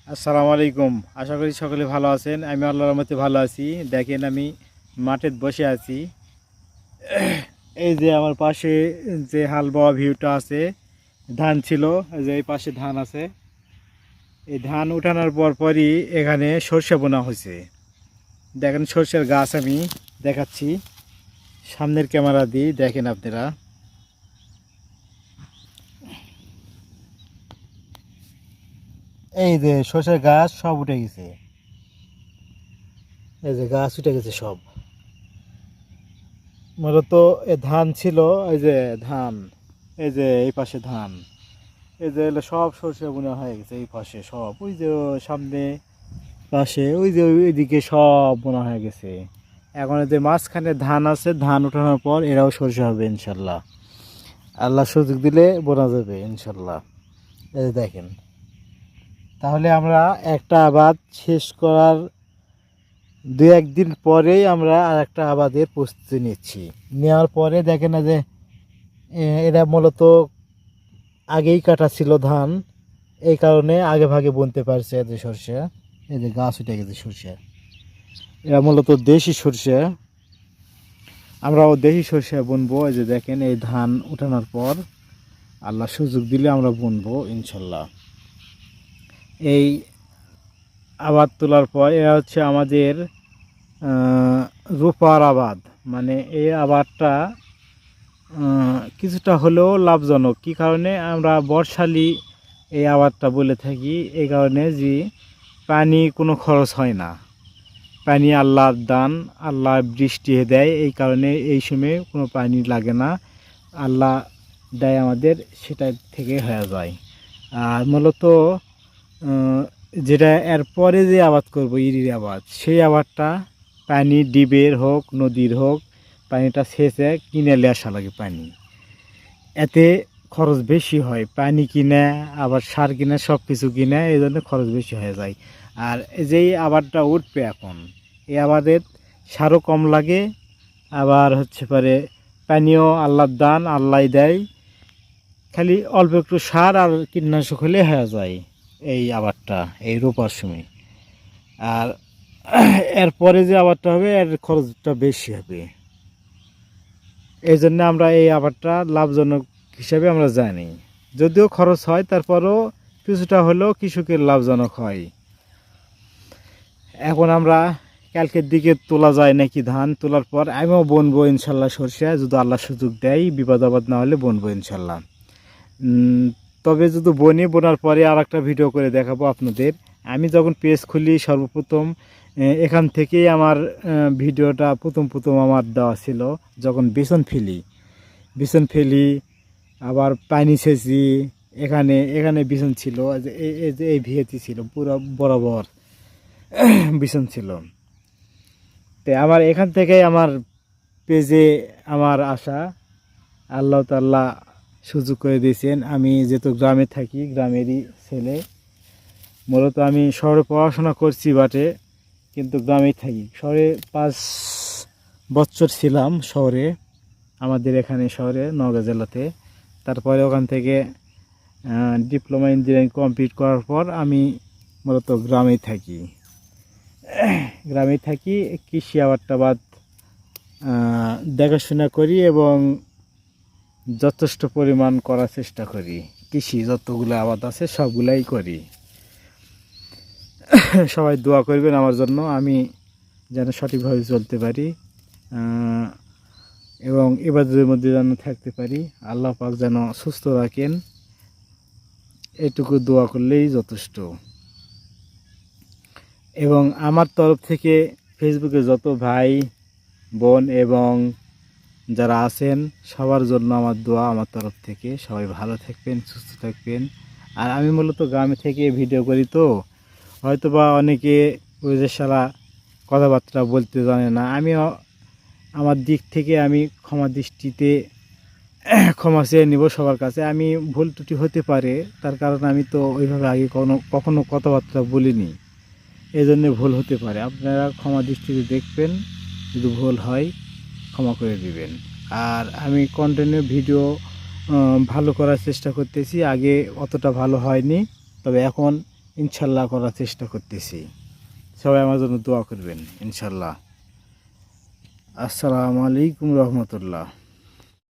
আসসালামু আলাইকুম। আশা করি সকলে ভালো আছেন। আমি আল্লাহর রহমতে ভালো আছি। দেখেন আমি মাঠে বসে আছি। এই যে আমার পাশে যে হাল বাওয়া ভিউটা আছে, ধান ছিল, এই যে এই পাশে ধান আছে। এই ধান উঠানোর পরই এখানে সরষে বোনা হয়েছে। দেখেন সরষের গাছ আমি দেখাচ্ছি সামনের ক্যামেরা দিয়ে, দেখেন আপনারা। এই যে সরষের গাছ সব উঠে গেছে, এই যে গাছ উঠে গেছে সব। মূলত এ ধান ছিল, এই যে ধান, এই যে এই পাশে ধান, এই যে এগুলো সব সরষে বোনা হয়ে গেছে। এই পাশে সব, ওই যে সামনে পাশে, ওই যে ওইদিকে সব বোনা হয়ে গেছে। এখন এই যে মাঝখানে ধান আছে, ধান ওঠানোর পর এরাও সরষে হবে ইনশাল্লাহ। আল্লাহ সুযোগ দিলে বোনা যাবে ইনশাল্লাহ। এই যে দেখেন, তাহলে আমরা একটা আবাদ শেষ করার দু একদিন পরেই আমরা আর একটা আবাদের প্রস্তুতি নিচ্ছি। নেওয়ার পরে দেখেন না যে এরা মূলত আগেই কাটা ছিল ধান, এই কারণে আগে ভাগে বুনতে পারছে যে সরষে। এই যে গাছ উঠে গেছে সরষে, এরা মূলত দেশি সরষে। আমরাও দেশি সরষে বুনবো। এই যে দেখেন, এই ধান উঠানোর পর আল্লাহ সুযোগ দিলে আমরা বুনবো ইনশাল্লাহ। এই আবাদ তোলার পর এরা হচ্ছে আমাদের রোপার আবাদ। মানে এই আবাদটা কিছুটা হলেও লাভজনক। কী কারণে আমরা বর্ষালি এই আবাদটা বলে থাকি? এই কারণে যে পানি কোনো খরচ হয় না, পানি আল্লাহর দান, আল্লাহ বৃষ্টি দেয়, এই কারণে এই সময় কোনো পানি লাগে না, আল্লাহ দেয় আমাদের, সেটা থেকে হয়ে যায়। আর মূলত যেটা এরপরে যে আবাদ করব, ইরির আবাদ, সেই আবাদটা পানি ডিবের হোক নদীর হোক, পানিটা সেচে কিনে নিয়ে আসা লাগে পানি। এতে খরচ বেশি হয়, পানি কিনে আবার সার কিনে সব কিছু কিনে, এই জন্য খরচ বেশি হয়ে যায়। আর যেই আবাদটা উঠবে এখন, এই আবাদের সারও কম লাগে, আবার হচ্ছে পারে পানিও আল্লাহর দান, আল্লাহ দেয়, খালি অল্প একটু সার আর কীটনাশক হলে হয়ে যায় এই আবাদটা, এই রোপার সময়। আর এরপরে যে আবাদটা হবে এর খরচটা বেশি হবে। এই জন্য আমরা এই আবাদটা লাভজনক হিসাবে আমরা জানি। যদিও খরচ হয়, তারপরও কিছুটা হলেও কৃষকের লাভজনক হয়। এখন আমরা কালকের দিকে তোলা যায় নাকি ধান, তোলার পর আমিও বুনবো ইনশাল্লাহ সরষে, যদি আল্লাহ সুযোগ দেয়, বিপদ আপদ না হলে বুনবো ইনশাল্লাহ। তবে যদি বোনার পরে আর একটা ভিডিও করে দেখাবো আপনাদের। আমি যখন পেজ খুলি সর্বপ্রথম এখান থেকেই আমার ভিডিওটা প্রথম আমার দেওয়া ছিল। যখন বিছন ফেলি আবার পানি সেচি, এখানে বিছন ছিল, এই ভিয়েতি ছিল, পুরো বরাবর বিছন ছিল। তো আমার এখান থেকেই আমার পেজে আমার আশা, আল্লাহ তাআলা সুযোগ করে দিয়েছেন। আমি যেহেতু গ্রামে থাকি, গ্রামেরই ছেলে। মূলত আমি শহরে পড়াশোনা করছি বাটে, কিন্তু গ্রামেই থাকি। শহরে 5 বছর ছিলাম শহরে, আমাদের এখানে শহরে নওগাঁ জেলাতে। তারপরে ওখান থেকে ডিপ্লোমা ইঞ্জিনিয়ারিং কমপ্লিট করার পর আমি মূলত গ্রামেই থাকি। কৃষি আবাদ দেখাশোনা করি এবং যথেষ্ট পরিমাণ করার চেষ্টা করি। কৃষি যতগুলো আবাদ আছে সবগুলাই করি। সবাই দোয়া করবেন আমার জন্য, আমি যেন সঠিকভাবে চলতে পারি এবং ইবাদতের মধ্যে যেন থাকতে পারি। আল্লাহ পাক যেন সুস্থ রাখেন, এটুকু দোয়া করলেই যথেষ্ট। এবং আমার তরফ থেকে ফেসবুকে যত ভাই বোন এবং যারা আছেন সবার জন্য আমার দোয়া, আমার তরফ থেকে। সবাই ভালো থাকবেন, সুস্থ থাকবেন। আর আমি মূলত গ্রামে থেকে ভিডিও করি, তো হয়তো বা অনেকে ওই যে সারা কথাবার্তা বলতে জানে না। আমিও আমার দিক থেকে আমি ক্ষমা দৃষ্টিতে ক্ষমা চেয়ে নিব সবার কাছে। আমি ভুল ত্রুটি হতে পারে, তার কারণ আমি তো ওইভাবে আগে কখনো কথাবার্তা বলিনি, এই জন্যে ভুল হতে পারে। আপনারা ক্ষমা দৃষ্টিতে দেখবেন, যদি ভুল হয় ক্ষমা করে দিবেন। আর আমি কন্টিনিউ ভিডিও ভালো করার চেষ্টা করতেছি। আগে অতটা ভালো হয়নি, তবে এখন ইনশাল্লাহ করার চেষ্টা করতেছি। সবাই আমার জন্য দোয়া করবেন ইনশাল্লাহ। আসসালামু আলাইকুম রহমতুল্লাহ।